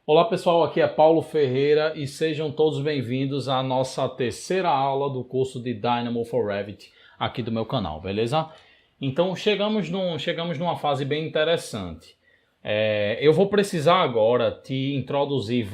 Olá pessoal, aqui é Paulo Ferreira e sejam todos bem-vindos à nossa terceira aula do curso de Dynamo for Revit aqui do meu canal, beleza? Então chegamos numa fase bem interessante. Eu vou precisar agora te introduzir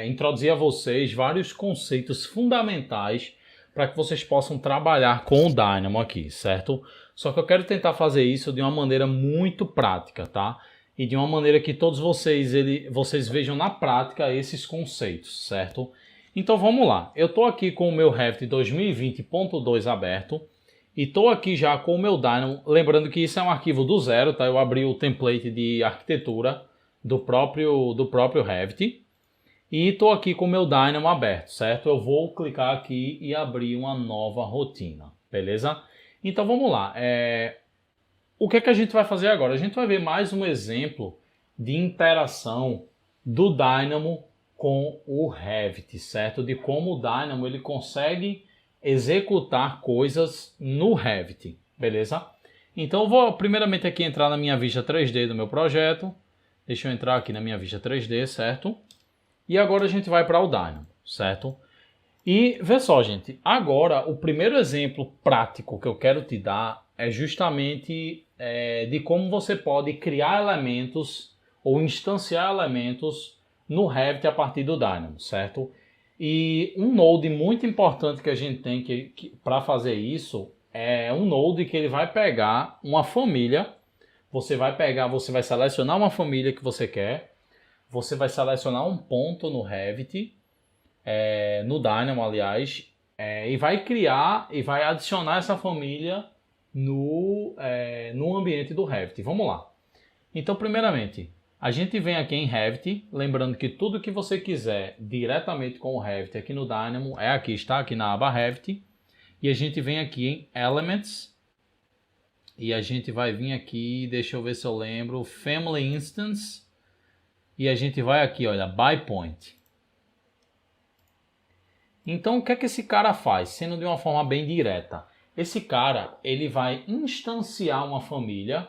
introduzir a vocês vários conceitos fundamentais para que vocês possam trabalhar com o Dynamo aqui, certo? Só que eu quero tentar fazer isso de uma maneira muito prática, tá? E de uma maneira que todos vocês vejam na prática esses conceitos, certo? Então vamos lá. Eu estou aqui com o meu Revit 2020.2 aberto e estou aqui já com o meu Dynamo. Lembrando que isso é um arquivo do zero, tá? Eu abri o template de arquitetura do próprio Revit e estou aqui com o meu Dynamo aberto, certo? Eu vou clicar aqui e abrir uma nova rotina, beleza? Então vamos lá. O que é que a gente vai fazer agora? A gente vai ver mais um exemplo de interação do Dynamo com o Revit, certo? De como o Dynamo ele consegue executar coisas no Revit, beleza? Então eu vou primeiramente aqui entrar na minha vista 3D do meu projeto. Deixa eu entrar aqui na minha vista 3D, certo? E agora a gente vai para o Dynamo, certo? E vê só, gente, agora o primeiro exemplo prático que eu quero te dar é justamente de como você pode criar elementos ou instanciar elementos no Revit a partir do Dynamo, certo? E um node muito importante que a gente tem para fazer isso é um node que ele vai pegar uma família. Você vai selecionar uma família que você quer, você vai selecionar um ponto no Revit, no Dynamo, aliás, e vai criar e vai adicionar essa família no ambiente do Revit. Vamos lá. Então, primeiramente, a gente vem aqui em Revit, lembrando que tudo que você quiser diretamente com o Revit aqui no Dynamo está aqui na aba Revit. E a gente vem aqui em Elements. E a gente vai vir aqui, deixa eu ver se eu lembro, Family Instance. E a gente vai aqui, olha, By Point. Então, o que é que esse cara faz? Sendo de uma forma bem direta. Esse cara, ele vai instanciar uma família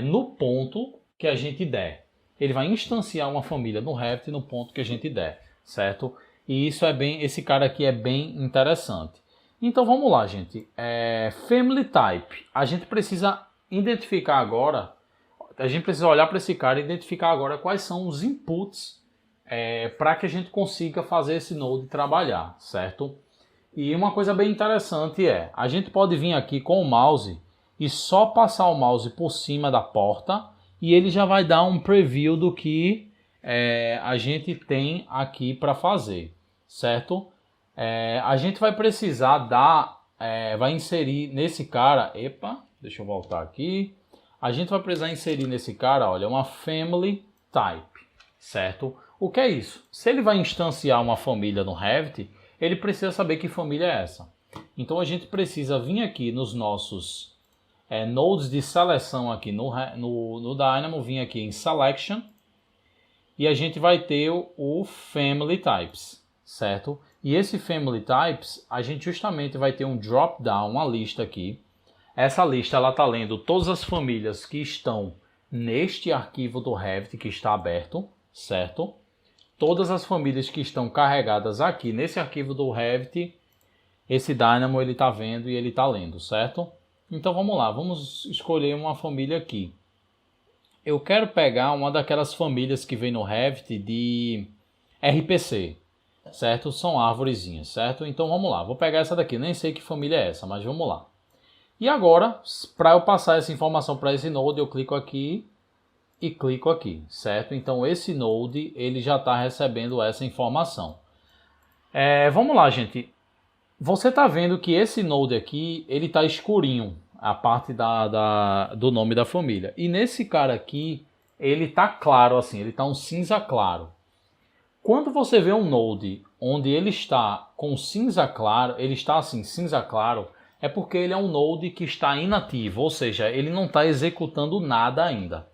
no ponto que a gente der. Ele vai instanciar uma família no Revit no ponto que a gente der, certo? E esse cara aqui é bem interessante. Então, vamos lá, gente. Family Type. A gente precisa identificar agora, a gente precisa olhar para esse cara e identificar agora quais são os inputs para que a gente consiga fazer esse node trabalhar, certo? E uma coisa bem interessante a gente pode vir aqui com o mouse e só passar o mouse por cima da porta e ele já vai dar um preview do que a gente tem aqui para fazer, certo? A gente vai precisar vai inserir nesse cara, deixa eu voltar aqui. A gente vai precisar inserir nesse cara, olha, uma Family Type, certo? O que é isso? Se ele vai instanciar uma família no Revit, ele precisa saber que família é essa. Então a gente precisa vir aqui nos nossos nodes de seleção aqui no Dynamo, vir aqui em Selection e a gente vai ter o Family Types, certo? E esse Family Types, a gente justamente vai ter um drop down, uma lista aqui. Essa lista ela está lendo todas as famílias que estão neste arquivo do Revit que está aberto, certo? Todas as famílias que estão carregadas aqui nesse arquivo do Revit, esse Dynamo ele está vendo e ele está lendo, certo? Então vamos lá, vamos escolher uma família aqui. Eu quero pegar uma daquelas famílias que vem no Revit de RPC, certo? São árvorezinhas, certo? Então vamos lá, vou pegar essa daqui, nem sei que família é essa, mas vamos lá. E agora, para eu passar essa informação para esse node, eu clico aqui e clico aqui, certo? Então esse node ele já está recebendo essa informação. Vamos lá, gente. Você está vendo que esse node aqui ele está escurinho, a parte do nome da família. E nesse cara aqui ele está claro assim, ele está um cinza claro. Quando você vê um node onde ele está com cinza claro, ele está assim cinza claro, é porque ele é um node que está inativo, ou seja, ele não está executando nada ainda.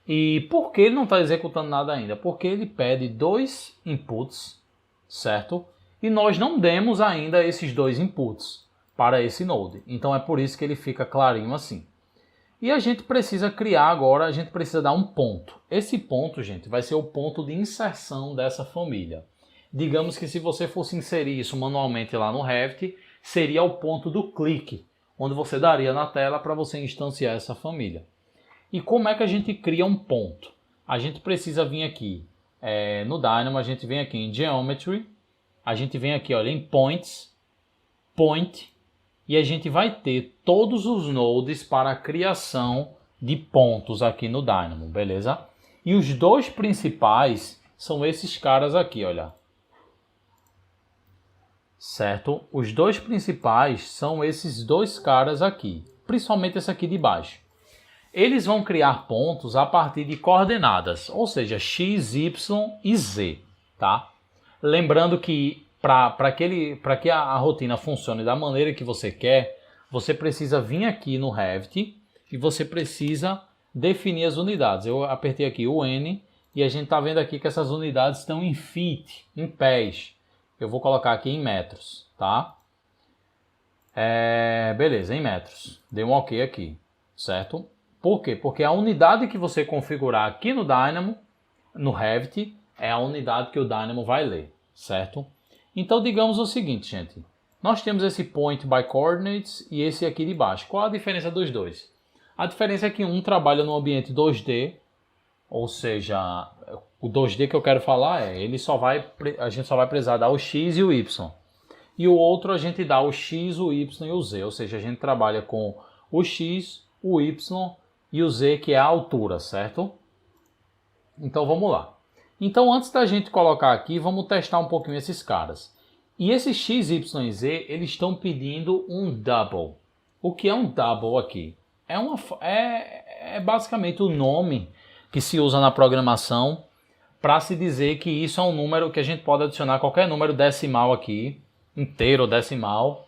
E por que ele não está executando nada ainda? Porque ele pede 2 inputs, certo? E nós não demos ainda esses 2 inputs para esse node. Então é por isso que ele fica clarinho assim. E a gente precisa criar agora, a gente precisa dar um ponto. Esse ponto, gente, vai ser o ponto de inserção dessa família. Digamos que se você fosse inserir isso manualmente lá no Revit, seria o ponto do clique, onde você daria na tela para você instanciar essa família. E como é que a gente cria um ponto? A gente precisa vir aqui no Dynamo, a gente vem aqui em Geometry, a gente vem aqui, olha, em Points, Point, e a gente vai ter todos os nodes para a criação de pontos aqui no Dynamo, beleza? E os dois principais são esses caras aqui, olha. Certo? Os dois principais são esses dois caras aqui, principalmente esse aqui de baixo. Eles vão criar pontos a partir de coordenadas, ou seja, x, y e z, tá? Lembrando que para que a rotina funcione da maneira que você quer, você precisa vir aqui no Revit e você precisa definir as unidades. Eu apertei aqui o N e a gente está vendo aqui que essas unidades estão em feet, em pés. Eu vou colocar aqui em metros, tá? Beleza, em metros. Dei um OK aqui, certo? Por quê? Porque a unidade que você configurar aqui no Dynamo, no Revit, é a unidade que o Dynamo vai ler, certo? Então, digamos o seguinte, gente. Nós temos esse Point by Coordinates e esse aqui de baixo. Qual a diferença dos dois? A diferença é que um trabalha no ambiente 2D, ou seja, o 2D que eu quero falar a gente só vai precisar dar o X e o Y. E o outro a gente dá o X, o Y e o Z, ou seja, a gente trabalha com o X, o Y e o Z, que é a altura, certo? Então vamos lá. Então antes da gente colocar aqui, vamos testar um pouquinho esses caras. E esses X, Y e Z, eles estão pedindo um double. O que é um double aqui? É basicamente o nome que se usa na programação para se dizer que isso é um número que a gente pode adicionar qualquer número decimal aqui, inteiro ou decimal,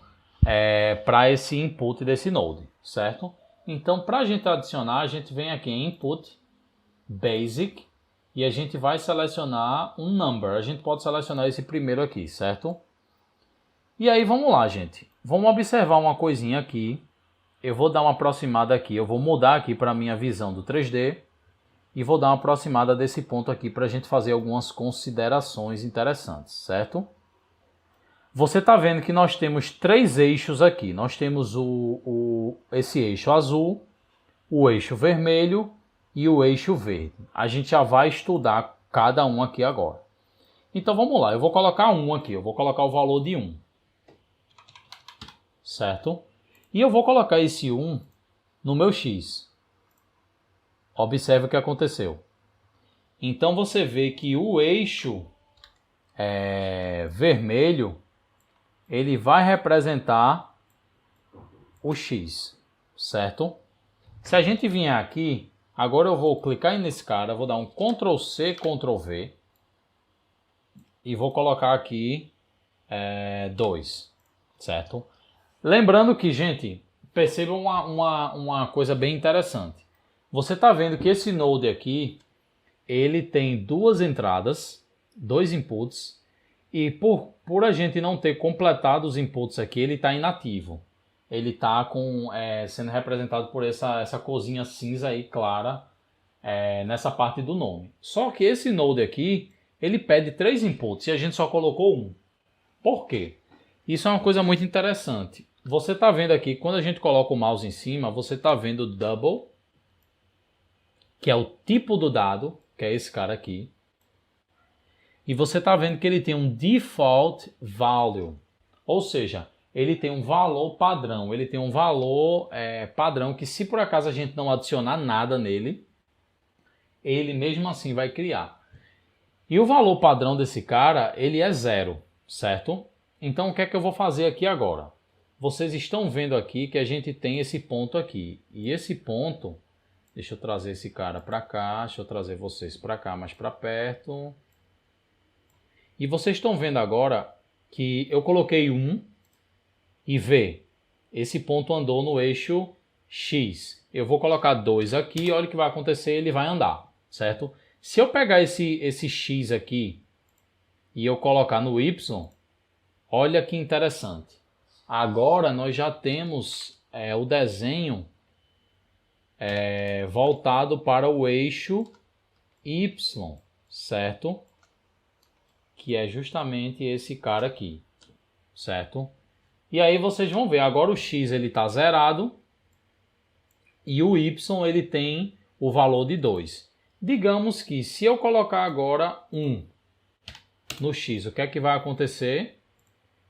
para esse input desse node, certo? Então, para a gente adicionar, a gente vem aqui em Input, Basic, e a gente vai selecionar um number. A gente pode selecionar esse primeiro aqui, certo? E aí, vamos lá, gente. Vamos observar uma coisinha aqui. Eu vou dar uma aproximada aqui. Eu vou mudar aqui para a minha visão do 3D. E vou dar uma aproximada desse ponto aqui para a gente fazer algumas considerações interessantes, certo? Você está vendo que nós temos três eixos aqui. Nós temos esse eixo azul, o eixo vermelho e o eixo verde. A gente já vai estudar cada um aqui agora. Então vamos lá, eu vou colocar um aqui, eu vou colocar o valor de 1. Certo? E eu vou colocar esse 1 no meu X. Observe o que aconteceu. Então você vê que o eixo vermelho, ele vai representar o X, certo? Se a gente vier aqui, agora eu vou clicar nesse cara, vou dar um Ctrl C, Ctrl V e vou colocar aqui 2, certo? Lembrando que, gente, percebam uma coisa bem interessante. Você está vendo que esse node aqui, ele tem duas entradas, dois inputs, e por a gente não ter completado os inputs aqui, ele está inativo. Ele está sendo representado por essa corzinha cinza aí, clara, nessa parte do nome. Só que esse node aqui, ele pede 3 inputs e a gente só colocou 1. Por quê? Isso é uma coisa muito interessante. Você está vendo aqui, quando a gente coloca o mouse em cima, você está vendo o double, que é o tipo do dado, que é esse cara aqui. E você está vendo que ele tem um default value, ou seja, ele tem um valor padrão. Ele tem um valor padrão que, se por acaso a gente não adicionar nada nele, ele mesmo assim vai criar. E o valor padrão desse cara, ele é 0, certo? Então o que é que eu vou fazer aqui agora? Vocês estão vendo aqui que a gente tem esse ponto aqui. E esse ponto, deixa eu trazer esse cara para cá, deixa eu trazer vocês para cá, mais para perto. E vocês estão vendo agora que eu coloquei 1 e vê, esse ponto andou no eixo X. Eu vou colocar 2 aqui, olha o que vai acontecer, ele vai andar, certo? Se eu pegar esse X aqui e eu colocar no Y, olha que interessante. Agora nós já temos o desenho voltado para o eixo Y, certo? Que é justamente esse cara aqui, certo? E aí vocês vão ver, agora o X ele está zerado e o Y ele tem o valor de 2. Digamos que se eu colocar agora 1 no X, o que é que vai acontecer?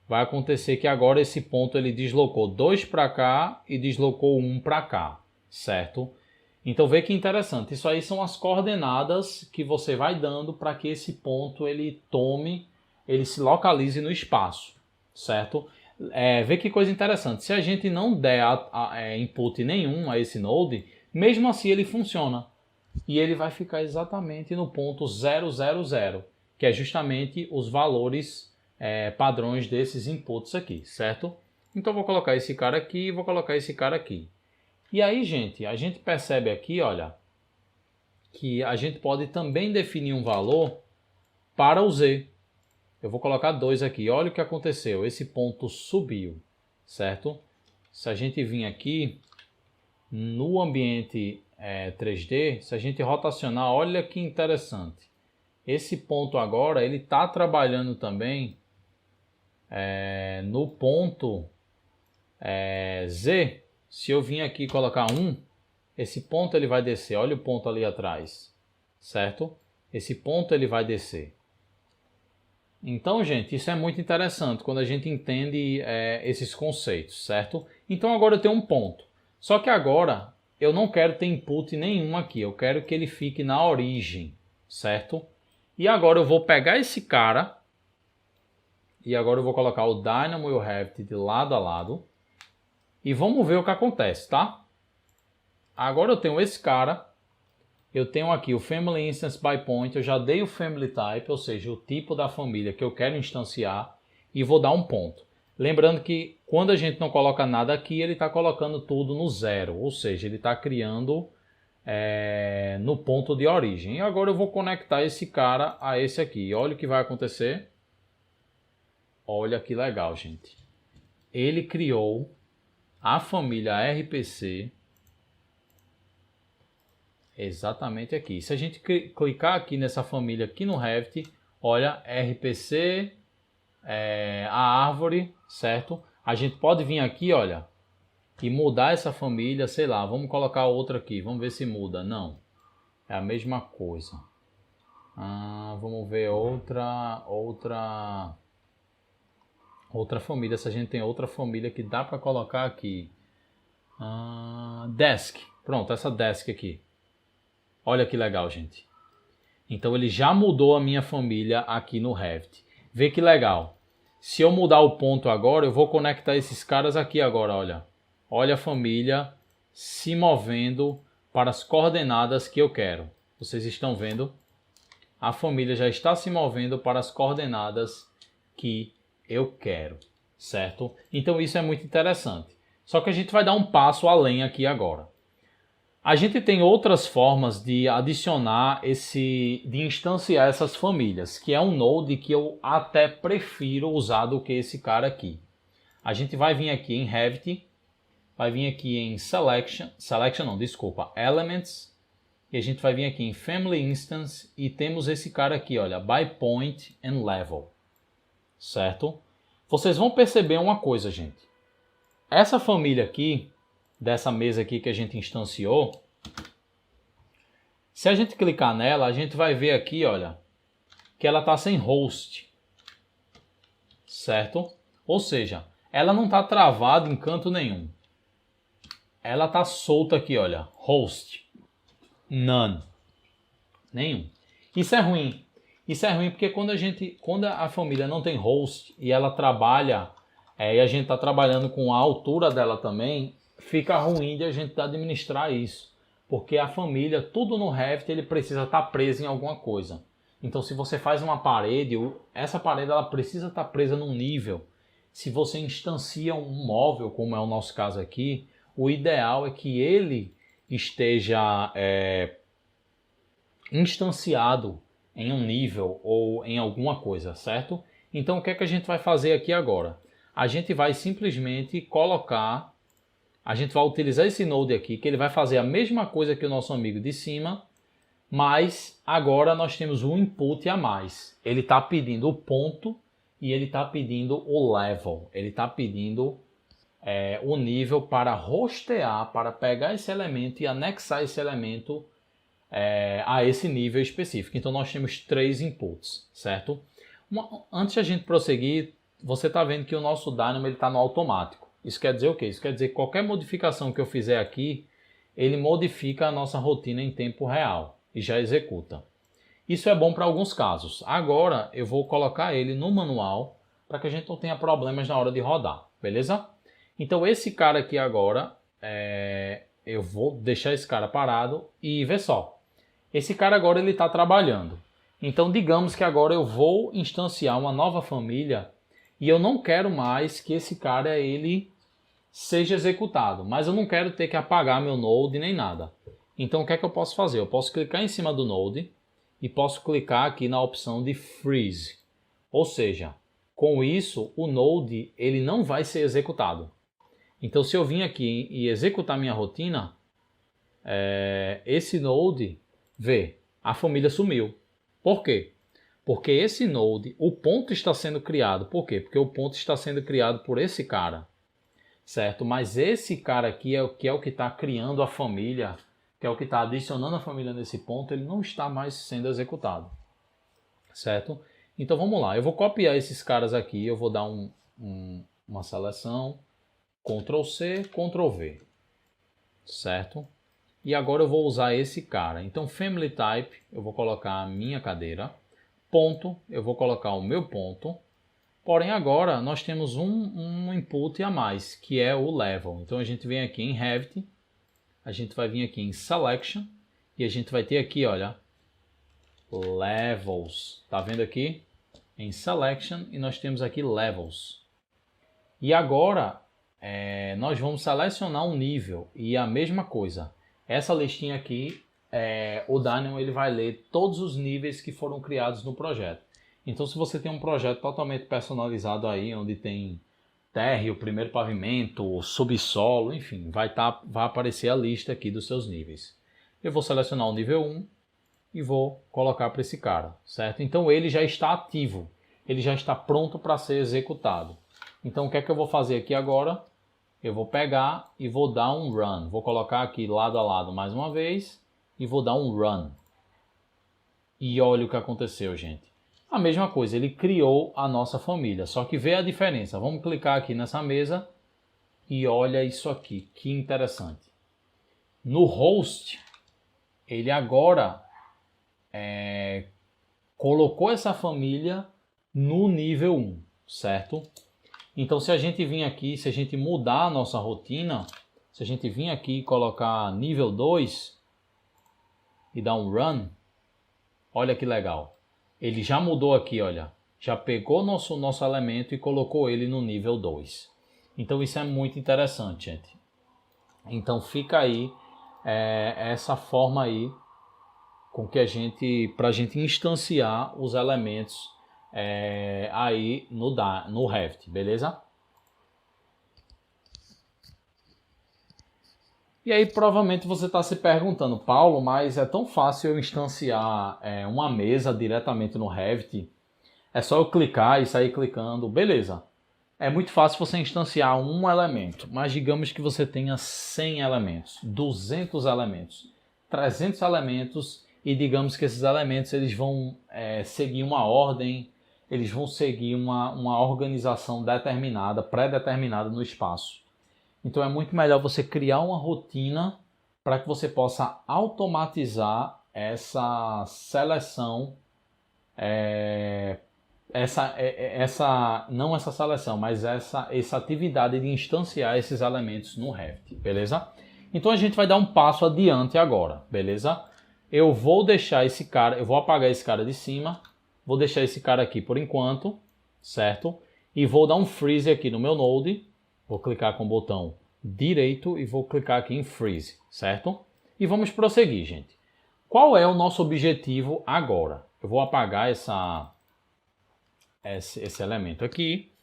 Vai acontecer que agora esse ponto ele deslocou 2 para cá e deslocou 1 para cá, certo? Então vê que interessante, isso aí são as coordenadas que você vai dando para que esse ponto ele se localize no espaço, certo? Vê que coisa interessante, se a gente não der input nenhum a esse node, mesmo assim ele funciona. E ele vai ficar exatamente no ponto 000, que é justamente os valores padrões desses inputs aqui, certo? Então vou colocar esse cara aqui e vou colocar esse cara aqui. E aí, gente, a gente percebe aqui, olha, que a gente pode também definir um valor para o Z. Eu vou colocar 2 aqui. Olha o que aconteceu. Esse ponto subiu, certo? Se a gente vir aqui no ambiente 3D, se a gente rotacionar, olha que interessante. Esse ponto agora, ele está trabalhando também no ponto Z. Se eu vim aqui colocar 1, esse ponto ele vai descer. Olha o ponto ali atrás, certo? Esse ponto ele vai descer. Então, gente, isso é muito interessante quando a gente entende esses conceitos, certo? Então agora eu tenho um ponto. Só que agora eu não quero ter input nenhum aqui. Eu quero que ele fique na origem, certo? E agora eu vou pegar esse cara e agora eu vou colocar o Dynamo e o Revit de lado a lado. E vamos ver o que acontece, tá? Agora eu tenho esse cara, eu tenho aqui o Family Instance by Point, eu já dei o Family Type, ou seja, o tipo da família que eu quero instanciar, e vou dar um ponto. Lembrando que quando a gente não coloca nada aqui, ele está colocando tudo no 0, ou seja, ele está criando no ponto de origem. E agora eu vou conectar esse cara a esse aqui. Olha o que vai acontecer. Olha que legal, gente. Ele criou a família RPC exatamente aqui. Se a gente clicar aqui nessa família aqui no Revit, olha, RPC, a árvore, certo? A gente pode vir aqui, olha, e mudar essa família, sei lá, vamos colocar outra aqui, vamos ver se muda. Não, é a mesma coisa. Vamos ver outra família, se a gente tem outra família que dá para colocar aqui. Desk, pronto, essa desk aqui. Olha que legal, gente. Então ele já mudou a minha família aqui no Revit. Vê que legal. Se eu mudar o ponto agora, eu vou conectar esses caras aqui agora, olha. Olha a família se movendo para as coordenadas que eu quero. Vocês estão vendo? A família já está se movendo para as coordenadas que eu quero, certo? Então isso é muito interessante. Só que a gente vai dar um passo além aqui agora. A gente tem outras formas de adicionar de instanciar essas famílias, que é um node que eu até prefiro usar do que esse cara aqui. A gente vai vir aqui em Revit, vai vir aqui em Elements, e a gente vai vir aqui em Family Instance e temos esse cara aqui, olha, By Point and Level, certo? Vocês vão perceber uma coisa, gente. Essa família aqui, dessa mesa aqui que a gente instanciou, se a gente clicar nela, a gente vai ver aqui, olha, que ela está sem host, certo? Ou seja, ela não está travada em canto nenhum. Ela está solta aqui, olha, host, none, nenhum. Isso é ruim. Isso é ruim porque quando a família não tem host e ela trabalha, e a gente está trabalhando com a altura dela também, fica ruim de a gente administrar isso. Porque a família, tudo no Revit, ele precisa estar preso em alguma coisa. Então se você faz uma parede, essa parede ela precisa estar presa num nível. Se você instancia um móvel, como é o nosso caso aqui, o ideal é que ele esteja instanciado em um nível ou em alguma coisa, certo? Então o que é que a gente vai fazer aqui agora? A gente vai simplesmente colocar A gente vai utilizar esse node aqui, que ele vai fazer a mesma coisa que o nosso amigo de cima, mas agora nós temos um input a mais. Ele está pedindo o ponto e ele está pedindo o level. Ele está pedindo o nível para hostear, para pegar esse elemento e anexar esse elemento a esse nível específico. Então nós temos 3 inputs, certo? Antes de a gente prosseguir, você está vendo que o nosso Dynamo está no automático. Isso quer dizer o quê? Isso quer dizer que qualquer modificação que eu fizer aqui, ele modifica a nossa rotina em tempo real e já executa. Isso é bom para alguns casos. Agora eu vou colocar ele no manual para que a gente não tenha problemas na hora de rodar, beleza? Então esse cara aqui agora, eu vou deixar esse cara parado e ver só. Esse cara agora ele está trabalhando. Então digamos que agora eu vou instanciar uma nova família e eu não quero mais que esse cara ele seja executado, mas eu não quero ter que apagar meu node nem nada. Então o que é que eu posso fazer? Eu posso clicar em cima do node e posso clicar aqui na opção de freeze. Ou seja, com isso o node ele não vai ser executado. Então se eu vim aqui e executar minha rotina, esse node, vê, a família sumiu. Por quê? Porque esse node, o ponto está sendo criado. Por quê? Porque o ponto está sendo criado por esse cara. Certo? Mas esse cara aqui é o que está criando a família, que é o que está adicionando a família nesse ponto, ele não está mais sendo executado. Certo? Então vamos lá. Eu vou copiar esses caras aqui, eu vou dar uma seleção, Ctrl C, Ctrl V. Certo? E agora eu vou usar esse cara. Então Family Type, eu vou colocar a minha cadeira. Ponto, eu vou colocar o meu ponto. Porém agora nós temos um input a mais, que é o level. Então a gente vem aqui em Revit, a gente vai vir aqui em Selection e a gente vai ter aqui, olha, Levels. Tá vendo aqui? Em Selection e nós temos aqui Levels. E agora nós vamos selecionar um nível e a mesma coisa. Essa listinha aqui, o Dynamo ele vai ler todos os níveis que foram criados no projeto. Então se você tem um projeto totalmente personalizado aí, onde tem térreo, primeiro pavimento, subsolo, enfim, vai aparecer a lista aqui dos seus níveis. Eu vou selecionar o nível 1 e vou colocar para esse cara, certo? Então ele já está ativo, ele já está pronto para ser executado. Então o que é que eu vou fazer aqui agora? Eu vou pegar e vou dar um run. Vou colocar aqui lado a lado mais uma vez e vou dar um run. E olha o que aconteceu, gente. A mesma coisa, ele criou a nossa família, só que vê a diferença. Vamos clicar aqui nessa mesa e olha isso aqui, que interessante. No host, ele agora colocou essa família no nível 1, certo? Então se a gente vir aqui, se a gente mudar a nossa rotina, se a gente vir aqui e colocar nível 2 e dar um run, olha que legal. Ele já mudou aqui, olha, já pegou nosso elemento e colocou ele no nível 2. Então isso é muito interessante, gente. Então fica aí essa forma aí com que para a gente instanciar os elementos aí no Revit, beleza? E aí provavelmente você está se perguntando, Paulo, mas é tão fácil eu instanciar uma mesa diretamente no Revit? É só eu clicar e sair clicando, beleza. É muito fácil você instanciar um elemento, mas digamos que você tenha 100 elementos, 200 elementos, 300 elementos e digamos que esses elementos eles vão seguir uma ordem, eles vão seguir uma organização determinada, pré-determinada no espaço. Então é muito melhor você criar uma rotina para que você possa automatizar essa seleção, não essa seleção, mas essa atividade de instanciar esses elementos no Revit, beleza? Então a gente vai dar um passo adiante agora, beleza? Eu vou deixar esse cara, eu vou apagar esse cara de cima, vou deixar esse cara aqui por enquanto, certo? E vou dar um freeze aqui no meu node. Vou clicar com o botão direito e vou clicar aqui em Freeze, certo? E vamos prosseguir, gente. Qual é o nosso objetivo agora? Eu vou apagar esse elemento aqui.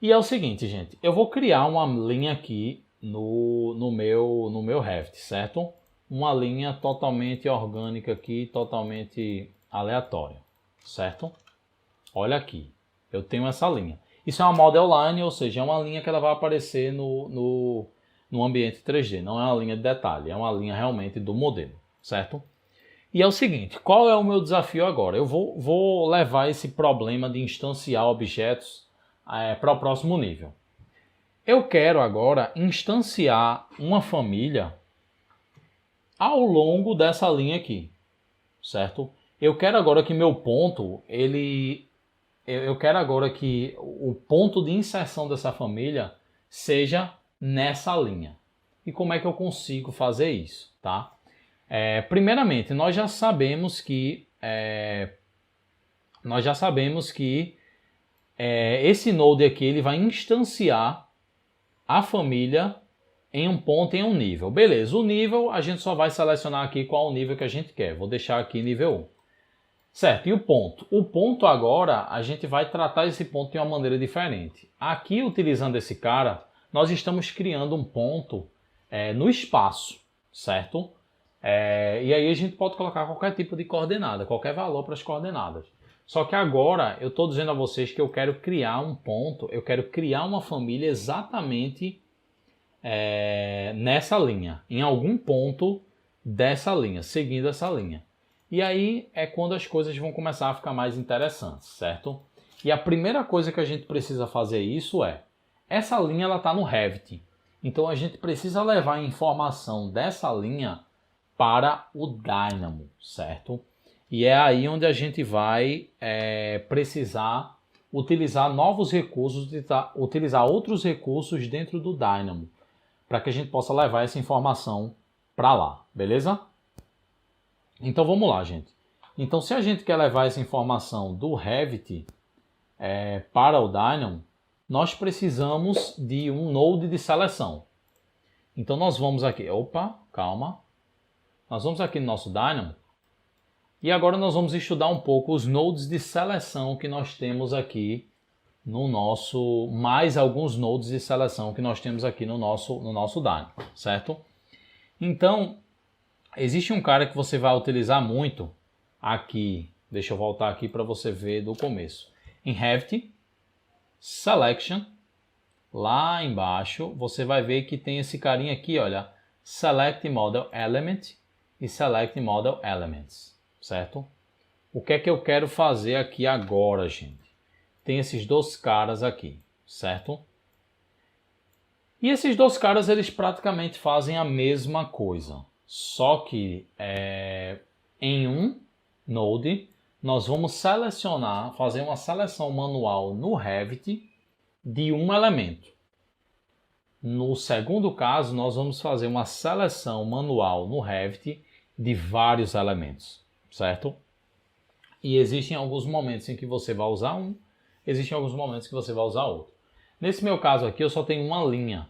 E é o seguinte, gente. Eu vou criar uma linha aqui no meu Revit, certo? Uma linha totalmente orgânica aqui, totalmente aleatória, certo? Olha aqui, eu tenho essa linha. Isso é uma model line, ou seja, é uma linha que ela vai aparecer no ambiente 3D. Não é uma linha de detalhe, é uma linha realmente do modelo, certo? E é o seguinte, qual é o meu desafio agora? Eu vou levar esse problema de instanciar objetos para o próximo nível. Eu quero agora instanciar uma família ao longo dessa linha aqui, certo? Eu quero agora que meu ponto, eu quero agora que o ponto de inserção dessa família seja nessa linha. E como é que eu consigo fazer isso, tá? Primeiramente, nós já sabemos que esse node aqui ele vai instanciar a família em um ponto, em um nível. Beleza, o nível a gente só vai selecionar aqui qual o nível que a gente quer. Vou deixar aqui nível 1. Certo, e o ponto? O ponto agora, a gente vai tratar esse ponto de uma maneira diferente. Aqui, utilizando esse cara, nós estamos criando um ponto no espaço, certo? E aí a gente pode colocar qualquer tipo de coordenada, qualquer valor para as coordenadas. Só que agora eu estou dizendo a vocês que eu quero criar um ponto, eu quero criar uma família exatamente nessa linha, em algum ponto dessa linha, seguindo essa linha. E aí é quando as coisas vão começar a ficar mais interessantes, certo? E a primeira coisa que a gente precisa fazer isso essa linha ela está no Revit. Então a gente precisa levar a informação dessa linha para o Dynamo, certo? E é aí onde a gente vai precisar utilizar novos recursos, utilizar outros recursos dentro do Dynamo, para que a gente possa levar essa informação para lá, beleza? Então vamos lá, gente. Então se a gente quer levar essa informação do Revit para o Dynamo, nós precisamos de um node de seleção. Então nós vamos aqui, opa, calma. Nós vamos aqui no nosso Dynamo e agora nós vamos estudar um pouco os nodes de seleção que nós temos aqui no nosso, mais alguns nodes de seleção que nós temos aqui no nosso Dynamo, certo? Então, existe um cara que você vai utilizar muito aqui, deixa eu voltar aqui para você ver do começo. Em Revit, Selection, lá embaixo, você vai ver que tem esse carinha aqui, olha, Select Model Element e Select Model Elements, certo? O que é que eu quero fazer aqui agora, gente? Tem esses dois caras aqui, certo? E esses dois caras, eles praticamente fazem a mesma coisa. Só que em um node, nós vamos selecionar, fazer uma seleção manual no Revit de um elemento. No segundo caso, nós vamos fazer uma seleção manual no Revit de vários elementos, certo? E existem alguns momentos em que você vai usar um, existem alguns momentos que você vai usar outro. Nesse meu caso aqui, eu só tenho uma linha.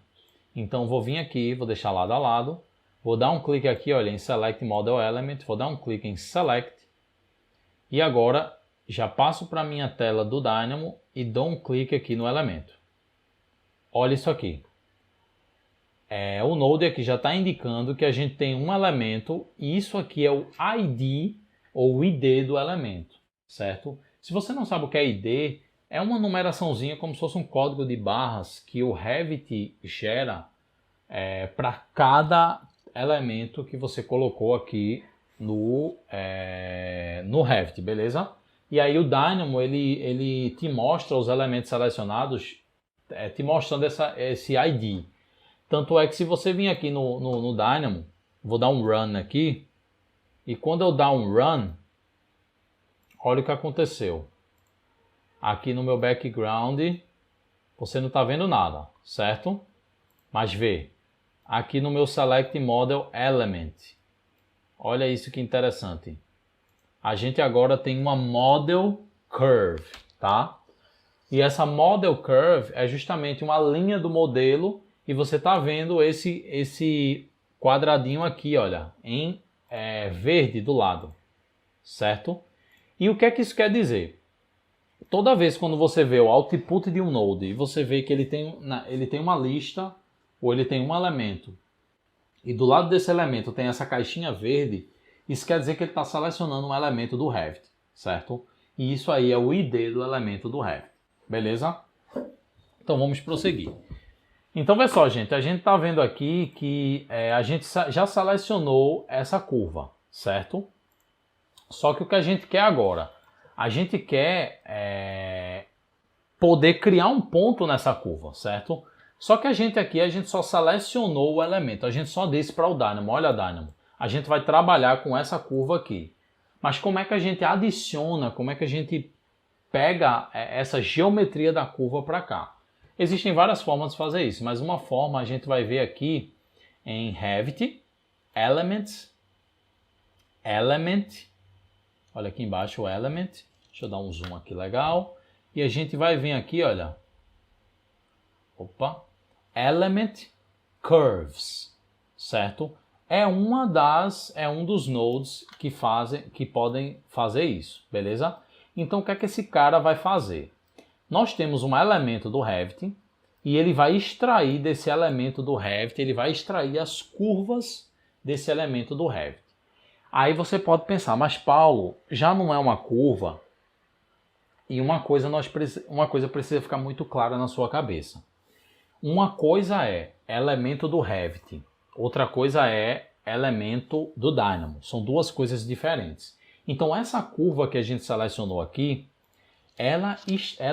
Então, vou vir aqui, vou deixar lado a lado, vou dar um clique aqui, olha, em Select Model Element, vou dar um clique em Select, e agora já passo para a minha tela do Dynamo e dou um clique aqui no elemento. Olha isso aqui. O Node aqui já está indicando que a gente tem um elemento, e isso aqui é o ID, ou ID do elemento, certo? Se você não sabe o que é ID, é uma numeraçãozinha como se fosse um código de barras que o Revit gera para cada elemento que você colocou aqui no Revit, beleza? E aí o Dynamo ele te mostra os elementos selecionados, te mostrando esse ID. Tanto é que se você vir aqui no Dynamo, vou dar um Run aqui, e quando eu dar um Run, olha o que aconteceu. Aqui no meu background, você não está vendo nada, certo? Mas vê, aqui no meu Select Model Element, olha isso que interessante. A gente agora tem uma Model Curve, tá? E essa Model Curve é justamente uma linha do modelo e você está vendo esse quadradinho aqui, olha, em verde do lado, certo? E o que é que isso quer dizer? Toda vez quando você vê o output de um node e você vê que ele tem uma lista ou ele tem um elemento, e do lado desse elemento tem essa caixinha verde, isso quer dizer que ele está selecionando um elemento do Revit, certo? E isso aí é o ID do elemento do Revit, beleza? Então vamos prosseguir. Então, vê só, gente, a gente está vendo aqui que a gente já selecionou essa curva, certo? Só que o que a gente quer agora? A gente quer poder criar um ponto nessa curva, certo? Só que a gente só selecionou o elemento, a gente só disse para o Dynamo, olha Dynamo, a gente vai trabalhar com essa curva aqui. Mas como é que a gente adiciona, como é que a gente pega essa geometria da curva para cá? Existem várias formas de fazer isso, mas uma forma a gente vai ver aqui em Revit, Elements, Element, olha aqui embaixo o Element, deixa eu dar um zoom aqui legal, e a gente vai vir aqui, olha, Element Curves, certo? É um dos nodes que podem fazer isso, beleza? Então o que é que esse cara vai fazer? Nós temos um elemento do Revit e ele vai extrair desse elemento do Revit, ele vai extrair as curvas desse elemento do Revit. Aí você pode pensar, mas Paulo, já não é uma curva? E uma coisa precisa ficar muito clara na sua cabeça. Uma coisa é elemento do Revit, outra coisa é elemento do Dynamo. São duas coisas diferentes. Então essa curva que a gente selecionou aqui, ela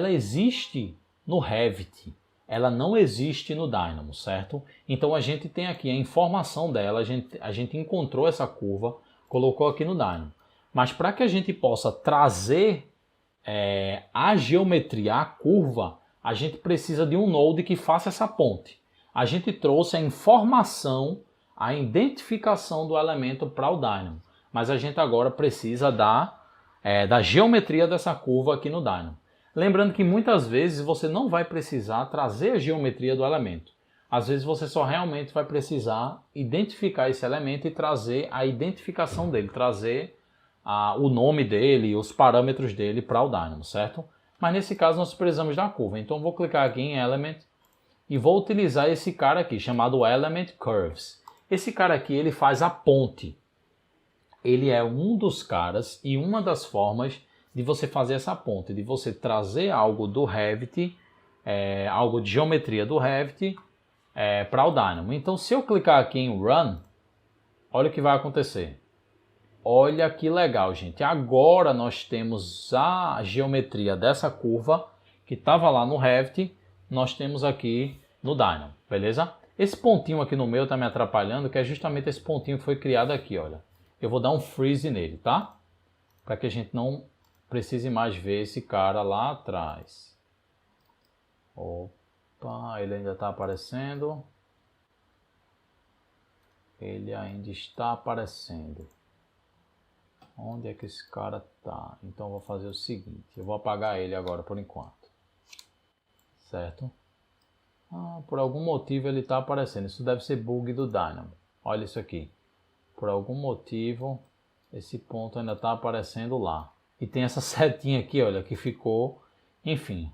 existe no Revit, ela não existe no Dynamo, certo? Então a gente tem aqui a informação dela, a gente encontrou essa curva, colocou aqui no Dynamo. Mas para que a gente possa trazer a geometria, a curva, a gente precisa de um node que faça essa ponte. A gente trouxe a informação, a identificação do elemento para o Dynamo, mas a gente agora precisa da geometria dessa curva aqui no Dynamo. Lembrando que muitas vezes você não vai precisar trazer a geometria do elemento. Às vezes você só realmente vai precisar identificar esse elemento e trazer a identificação dele, trazer o nome dele, os parâmetros dele para o Dynamo, certo? Mas nesse caso nós precisamos da curva. Então vou clicar aqui em Element e vou utilizar esse cara aqui, chamado Element Curves. Esse cara aqui, ele faz a ponte. Ele é um dos caras e uma das formas de você fazer essa ponte, de você trazer algo do Revit, algo de geometria do Revit para o Dynamo. Então se eu clicar aqui em Run, olha o que vai acontecer. Olha que legal, gente. Agora nós temos a geometria dessa curva que estava lá no Revit, nós temos aqui no Dynamo, beleza? Esse pontinho aqui no meio está me atrapalhando, que é justamente esse pontinho que foi criado aqui, olha. Eu vou dar um freeze nele, tá? Para que a gente não precise mais ver esse cara lá atrás. Opa, ele ainda está aparecendo. Ele ainda está aparecendo. Onde é que esse cara tá? Então eu vou fazer o seguinte, eu vou apagar ele agora por enquanto. Certo? Por algum motivo ele está aparecendo. Isso deve ser bug do Dynamo. Olha isso aqui. Por algum motivo esse ponto ainda está aparecendo lá. E tem essa setinha aqui, olha, que ficou... Enfim,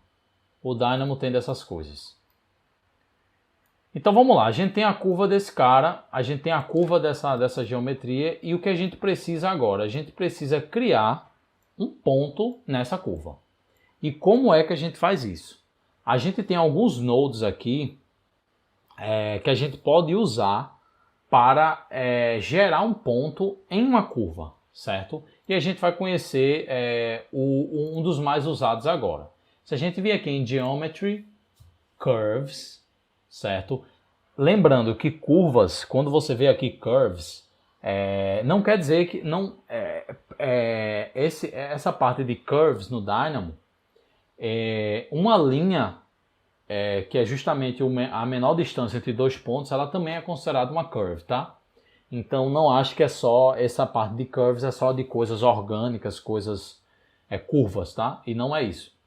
o Dynamo tem dessas coisas. Então vamos lá, a gente tem a curva desse cara, a gente tem a curva dessa geometria e o que a gente precisa agora? A gente precisa criar um ponto nessa curva. E como é que a gente faz isso? A gente tem alguns nodes aqui que a gente pode usar para gerar um ponto em uma curva, certo? E a gente vai conhecer um dos mais usados agora. Se a gente vier aqui em Geometry, Curves, certo? Lembrando que curvas, quando você vê aqui curves, não quer dizer que essa parte de curves no Dynamo uma linha que é justamente a menor distância entre dois pontos, ela também é considerada uma curve, tá? Então não acho que é só essa parte de curves, é só de coisas orgânicas, coisas curvas, tá? E não é isso.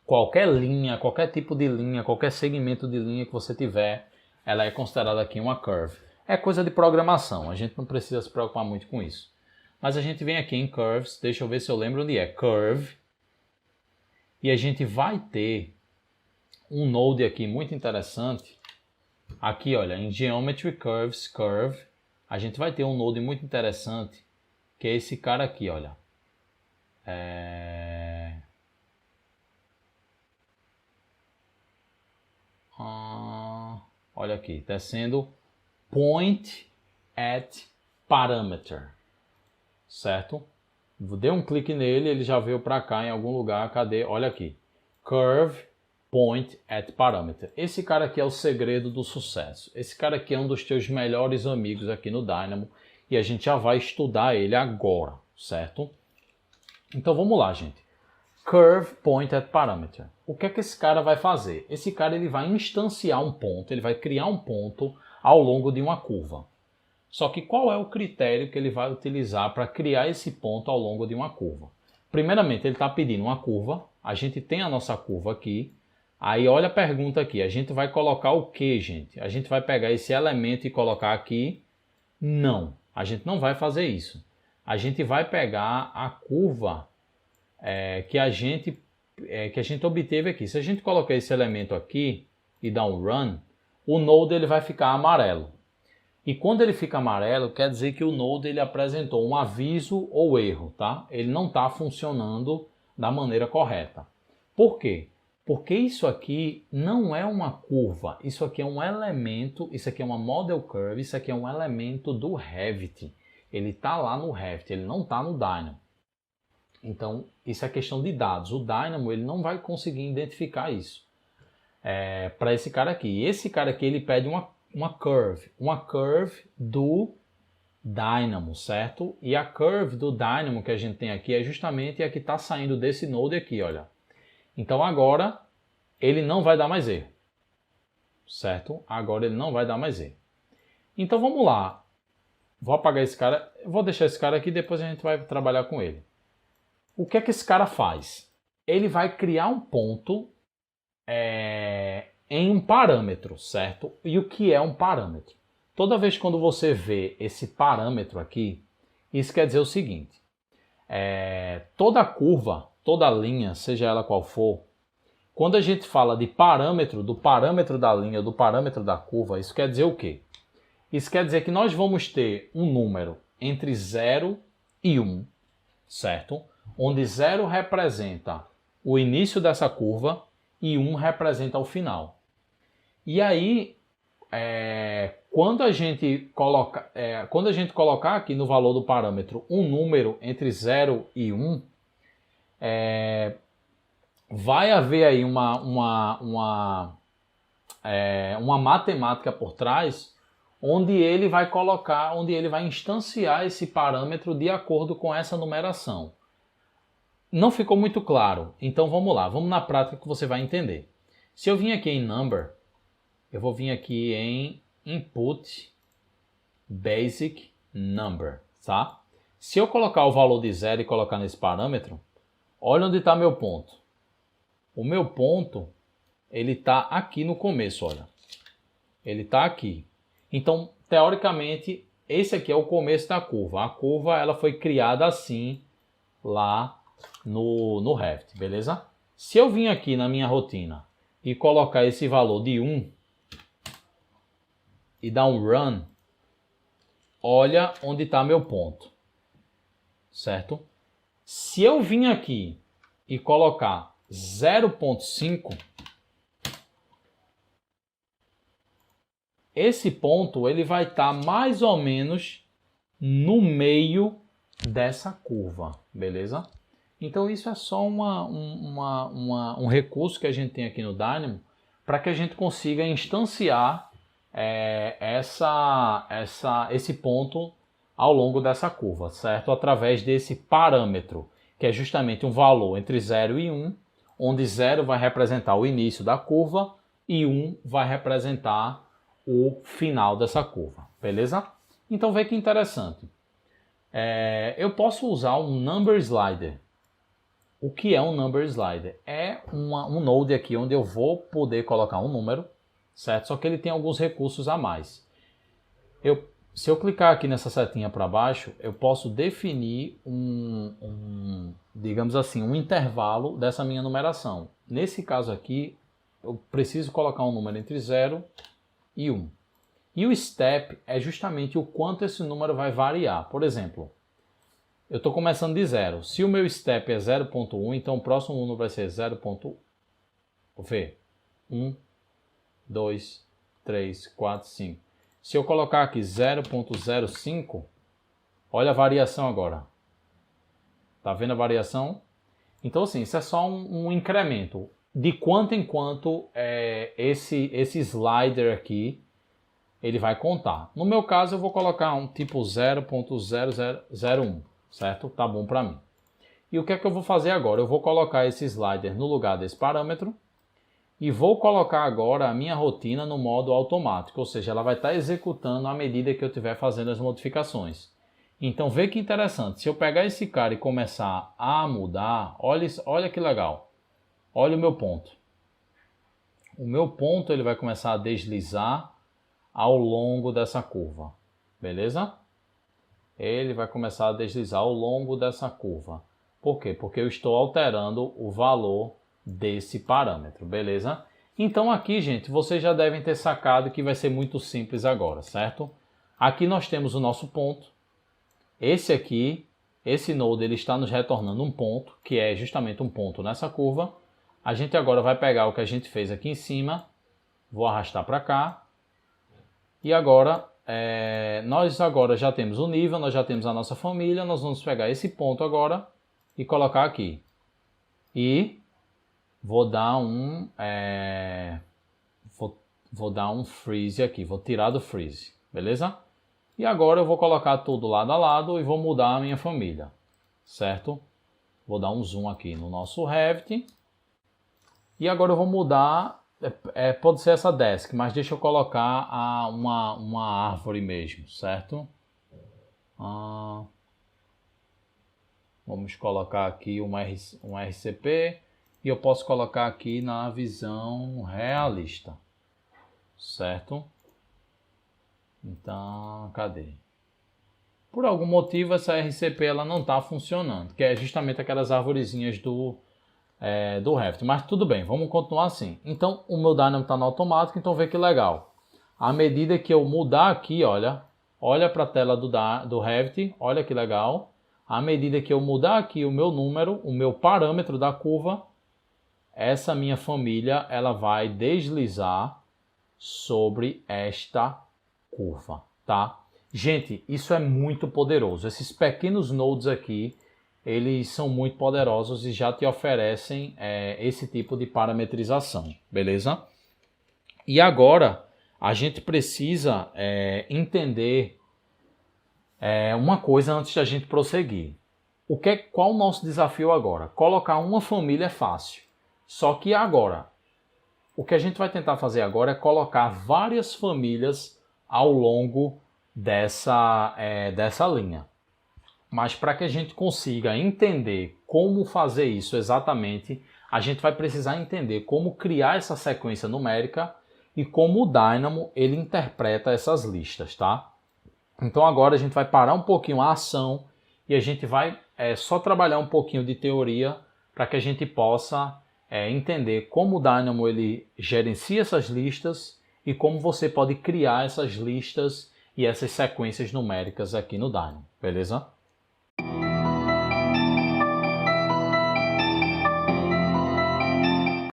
Qualquer linha, qualquer tipo de linha, qualquer segmento de linha que você tiver, ela é considerada aqui uma curve. É coisa de programação, a gente não precisa se preocupar muito com isso. Mas a gente vem aqui em Curves, deixa eu ver se eu lembro onde é, Curve. E a gente vai ter um node aqui muito interessante, Aqui, olha, em Geometry Curves, Curve, a gente vai ter um node muito interessante, que é esse cara aqui, olha. Olha aqui, descendo Point at Parameter, certo? Dei um clique nele, ele já veio para cá em algum lugar, cadê? Olha aqui, Curve Point at Parameter. Esse cara aqui é o segredo do sucesso. Esse cara aqui é um dos teus melhores amigos aqui no Dynamo e a gente já vai estudar ele agora, certo? Então vamos lá, gente. Curve Point at Parameter. O que é que esse cara vai fazer? Esse cara ele vai instanciar um ponto, ele vai criar um ponto ao longo de uma curva. Só que qual é o critério que ele vai utilizar para criar esse ponto ao longo de uma curva? Primeiramente, ele está pedindo uma curva, a gente tem a nossa curva aqui, aí olha a pergunta aqui, a gente vai colocar o que, gente? A gente vai pegar esse elemento e colocar aqui? Não, a gente não vai fazer isso. A gente vai pegar a curva que a gente obteve aqui. Se a gente colocar esse elemento aqui e dar um run, o node ele vai ficar amarelo. E quando ele fica amarelo, quer dizer que o node ele apresentou um aviso ou erro, tá? Ele não está funcionando da maneira correta. Por quê? Porque isso aqui não é uma curva, isso aqui é um elemento, isso aqui é uma model curve, isso aqui é um elemento do Revit. Ele está lá no Revit, ele não está no Dynamo. Então, isso é questão de dados. O Dynamo ele não vai conseguir identificar isso para esse cara aqui. Esse cara aqui ele pede uma curve do Dynamo, certo? E a curve do Dynamo que a gente tem aqui é justamente a que está saindo desse node aqui, olha. Então agora ele não vai dar mais erro, certo? Agora ele não vai dar mais erro. Então vamos lá. Vou apagar esse cara, vou deixar esse cara aqui, depois a gente vai trabalhar com ele. O que é que esse cara faz? Ele vai criar um ponto em um parâmetro, certo? E o que é um parâmetro? Toda vez quando você vê esse parâmetro aqui, isso quer dizer o seguinte. Toda curva, toda linha, seja ela qual for, quando a gente fala de parâmetro, do parâmetro da linha, do parâmetro da curva, isso quer dizer o quê? Isso quer dizer que nós vamos ter um número entre 0 e 1, certo? Onde 0 representa o início dessa curva e 1 representa o final. E aí, quando a gente colocar aqui no valor do parâmetro um número entre 0 e 1, vai haver aí uma matemática por trás onde ele vai instanciar esse parâmetro de acordo com essa numeração. Não ficou muito claro, então vamos lá, vamos na prática que você vai entender. Se eu vim aqui em Number, eu vou vir aqui em Input Basic Number, tá? Se eu colocar o valor de 0 e colocar nesse parâmetro, olha onde está meu ponto. O meu ponto, ele está aqui no começo, olha. Ele está aqui. Então, teoricamente, esse aqui é o começo da curva. A curva ela foi criada assim lá no Revit, beleza? Se eu vim aqui na minha rotina e colocar esse valor de 1 e dar um run, olha onde está meu ponto, certo? Se eu vim aqui e colocar 0,5, esse ponto ele vai estar mais ou menos no meio dessa curva, beleza? Então isso é só um recurso que a gente tem aqui no Dynamo para que a gente consiga instanciar esse ponto ao longo dessa curva, certo? Através desse parâmetro, que é justamente um valor entre 0 e 1, onde 0 vai representar o início da curva e 1 vai representar o final dessa curva, beleza? Então vê que interessante. Eu posso usar um Number Slider. O que é um Number Slider? É um node aqui onde eu vou poder colocar um número, certo? Só que ele tem alguns recursos a mais. Se eu clicar aqui nessa setinha para baixo, eu posso definir digamos assim, um intervalo dessa minha numeração. Nesse caso aqui, eu preciso colocar um número entre 0 e 1. E o step é justamente o quanto esse número vai variar. Por exemplo, eu estou começando de 0. Se o meu step é 0.1, então o próximo número vai ser 0.1. Vou ver. 1, 2, 3, 4, 5. Se eu colocar aqui 0.05, olha a variação agora. Tá vendo a variação? Então, assim, isso é só um incremento. De quanto em quanto esse slider aqui, ele vai contar. No meu caso, eu vou colocar um tipo 0.0001, certo? Tá bom para mim. E o que é que eu vou fazer agora? Eu vou colocar esse slider no lugar desse parâmetro e vou colocar agora a minha rotina no modo automático, ou seja, ela vai estar executando à medida que eu estiver fazendo as modificações. Então, vê que interessante, se eu pegar esse cara e começar a mudar, olha que legal, olha o meu ponto. O meu ponto ele vai começar a deslizar ao longo dessa curva, beleza? Ele vai começar a deslizar ao longo dessa curva. Por quê? Porque eu estou alterando o valor desse parâmetro, beleza? Então aqui, gente, vocês já devem ter sacado que vai ser muito simples agora, certo? Aqui nós temos o nosso ponto. Esse aqui, esse node, ele está nos retornando um ponto, que é justamente um ponto nessa curva. A gente agora vai pegar o que a gente fez aqui em cima, vou arrastar para cá. E agora, nós agora já temos o nível, nós já temos a nossa família, nós vamos pegar esse ponto agora e colocar aqui. E vou dar vou dar um freeze aqui, vou tirar do freeze, beleza? E agora eu vou colocar tudo lado a lado e vou mudar a minha família, certo? Vou dar um zoom aqui no nosso Revit. E agora eu vou mudar, pode ser essa desk, mas deixa eu colocar uma árvore mesmo, certo? Vamos colocar aqui um RCP e eu posso colocar aqui na visão realista, certo? Então, cadê? Por algum motivo essa RCP ela não está funcionando, que é justamente aquelas arvorezinhas do Revit, mas tudo bem, vamos continuar assim. Então o meu Dynamo está no automático, então vê que legal. À medida que eu mudar aqui, olha para a tela do Revit, olha que legal. À medida que eu mudar aqui o meu número, o meu parâmetro da curva, essa minha família ela vai deslizar sobre esta curva, tá? Gente, isso é muito poderoso. Esses pequenos nodes aqui, eles são muito poderosos e já te oferecem esse tipo de parametrização, beleza? E agora a gente precisa entender uma coisa antes da gente prosseguir. Qual o nosso desafio agora? Colocar uma família é fácil, só que agora, o que a gente vai tentar fazer agora é colocar várias famílias ao longo dessa linha. Mas para que a gente consiga entender como fazer isso exatamente, a gente vai precisar entender como criar essa sequência numérica e como o Dynamo ele interpreta essas listas, tá? Então agora a gente vai parar um pouquinho a ação e a gente vai só trabalhar um pouquinho de teoria para que a gente possa entender como o Dynamo ele gerencia essas listas e como você pode criar essas listas e essas sequências numéricas aqui no Dynamo, beleza?